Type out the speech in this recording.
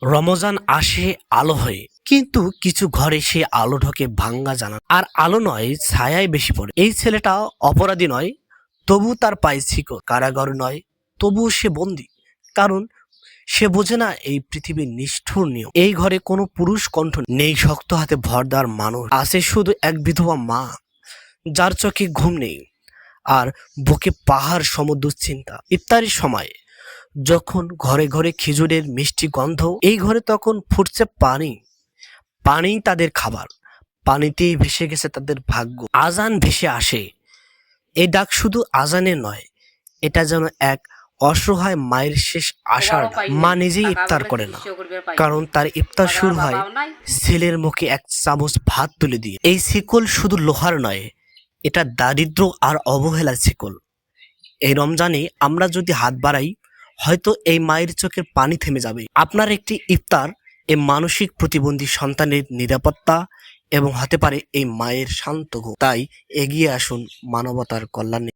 রমজান আসে আলো হয়ে, কিন্তু কিছু ঘরে সে আলো ঢোকে ভাঙ্গা জানালা। আর আলো নয়, ছায়াই বেশি পড়ে। এই ছেলেটা অপরাধী নয়, তবু তার পায়ে শিকল। কারাগার নয়, তবুও সে বন্দী। কারণ সে বোঝে না এই পৃথিবীর নিষ্ঠুর নিয়ম। এই ঘরে কোনো পুরুষ কণ্ঠ নেই, শক্ত হাতে ভর দেওয়ার মানুষ। আছে শুধু এক বিধবা মা, যার চোখে ঘুম নেই আর বুকে পাহাড় সম দুশ্চিন্তা। ইফতারির সময় যখন ঘরে ঘরে খেজুরের মিষ্টি গন্ধ, এই ঘরে তখন ফুটছে পানি। পানি তাদের খাবার, পানিতেই ভেসে গেছে তাদের ভাগ্য। আজান ভেসে আসে, এই ডাক শুধু আজানের নয়, এটা যেন এক অসহায় মায়ের শেষ আশার ডাক। মা নিজেই ইফতার করে না, কারণ তার ইফতার শুরু হয় ছেলের মুখে এক চামচ ভাত তুলে দিয়ে। এই শিকল শুধু লোহার নয়, এটা দারিদ্র আর অবহেলার শিকল। এই রমজানে আমরা যদি হাত বাড়াই, হয়তো এই মায়ের চোখের পানি থেমে যাবে। আপনার একটি ইফতার এই মানসিক প্রতিবন্ধী সন্তানের নিরাপত্তা এবং হতে পারে এই মায়ের শান্ত ঘুম। তাই এগিয়ে আসুন মানবতার কল্যাণে।